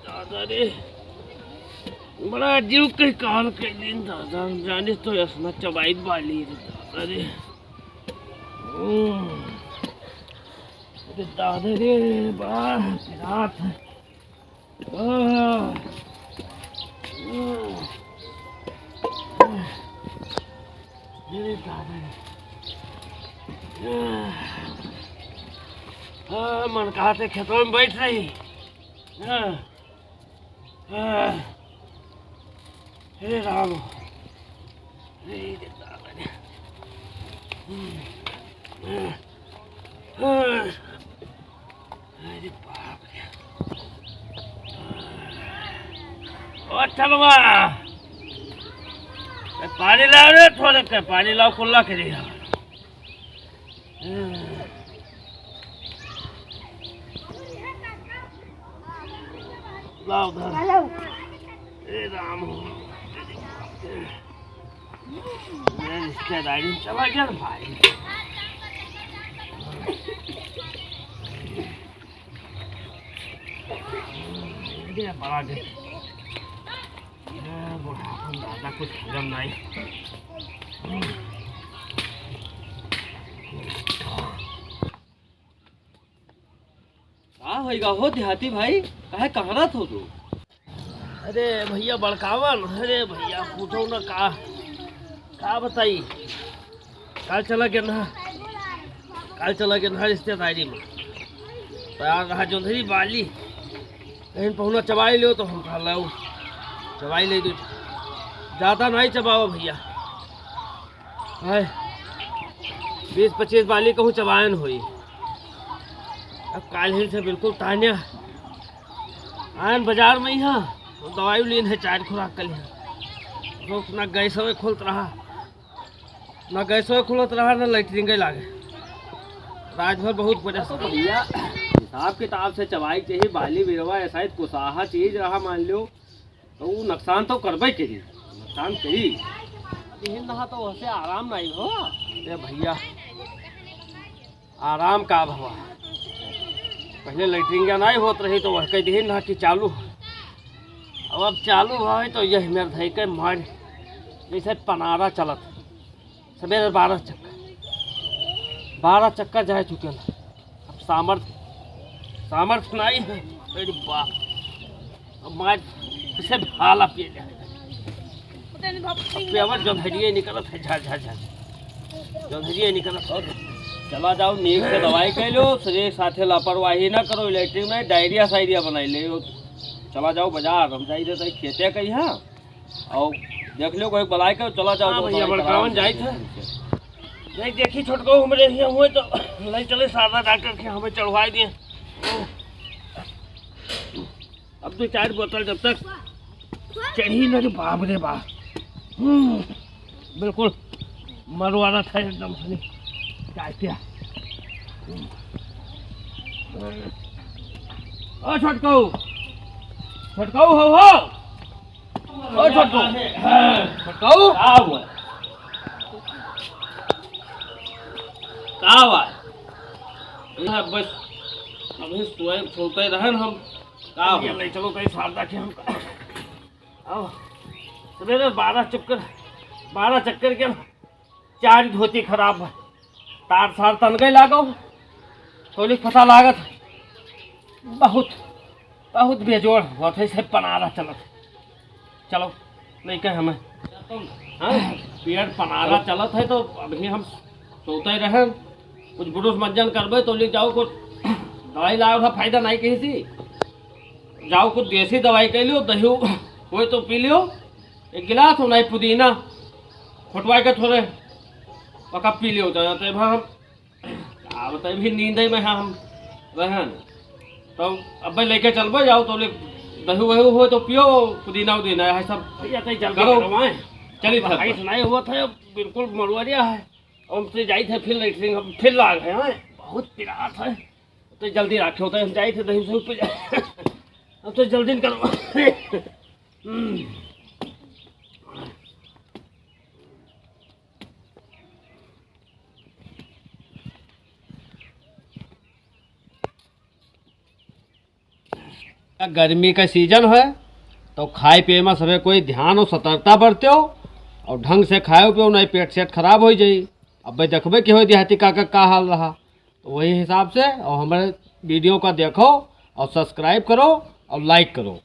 दादा रे बड़ा अजीब के काल के दिन दादा जाने तो यसना चबाईत बाली रे दादा रे दादा रे बड़ा रात मन कहा थे खेतों में बैठ रही हे राम अरे बाप रे ओ चलवा पानी लाओ रे थोड़े के पानी लाओ खुला करी लाओ हे राम मैं रिश्तेदारी में चला गया भाई बड़ा दे दादा कुछ हजम नहीं का होगा हो देहाती भाई काहे कहाँ रहत हो तू? अरे भैया बड़कावन अरे भैया पूछो ना का बताई काल चला गया ना रिश्तेदारी में तैयार रहा जोंधरी बाली कहीं पहुना चबाई लो तो हम खा लो चबाई ले दो ज़्यादा नहीं चबाओ भैया 20-25 बाली कहूँ चबायन हुई अब काल ही से बिल्कुल तान्या आयन बाजार में यहाँ दवाई लीन है 4 खुराक कल यहाँ ना गैस खुलत रहा ना लैटरिंग लागे रात भर बहुत बड़ा भैया हिसाब किताब से चबाई चाहिए बाली बिरवा ऐसा ही कुसाहा चीज रहा मान लो तो वो नुकसान तो करबे करी नुकसान करी नहा तो वैसे आराम नहीं हो अरे भैया आराम का भवा पहले लैटरिंग नहीं होत रही तो वह कह दी ना कि चालू अब चालू है तो यही मेरे धई के मार जैसे पनारा चलत सवेरे 12 चक्कर जा चुके अब सामर्थ्य नहीं है अरे बाप अब मार से भाला पिए पेवर जो धरिए निकलत है जो धरिए निकलत और चला जाओ नीक से दवाई कर लो शरीर साथे लापरवाही ना करो इलेक्ट्रिक में डायरिया बनाई ले चला जाओ बाजार हम जाई देते खेते कहीं हाँ और देख लो कोई बुलाए कर चला जाओ भैया बड़कावन जाए थे नहीं देखी छोटको हमरे यहाँ हुए तो ले चले सादा डॉक्टर के हमें चढ़वाई दिए अब तो 4 बोतल जब तक चढ़ी ना बाप रे बाप बिल्कुल मरवाना था एकदम से क्या ओ छोटको हो ओ छोटको का बस अभी सोते रहे हम का नहीं चलो कहीं सारदा के हम आओ सवेरे 12 चक्कर के 4 धोती खराब है तार सार तन गई लागो थोड़ी पता लागत बहुत बेजोड़ बहुत है से पनारा चलो नहीं कहे हमें पेड़ पनारा चलत है तो अभी हम सोते रहे कुछ बुरुष मंजन करबे तो ले जाओ कुछ दवाई लाओ का फायदा नहीं कही थी जाओ कुछ देसी दवाई कह लियो दही कोई तो पी लियो 1 गिलास हो नहीं पुदीना फुटवा के थोड़े पका पी लियो तो हम क्या बताए भी नींद में हम रहन तो अब लेके चलबे जाओ तो दही वही हो तो पियो पुदीना उदीना है सब जल करो चली भाई सुनाई हुआ था बिल्कुल मरुआरिया है हमसे जाई थे फिर लैटरिंग हम फिर लाग है बहुत पिरात है तो जल्दी रखे होता है हम जाए थे दही से ऊपर अब तो जल्दी करो गर्मी का सीजन है तो खाए पिए में सबे कोई ध्यान और सतर्कता बरते हो और ढंग से खाओ पियो, नहीं पेट सेट खराब हो जाई। अब भाई देखबे कि हो देहाती काका का हाल रहा, तो वही हिसाब से और हमारे वीडियो का देखो और सब्सक्राइब करो और लाइक करो।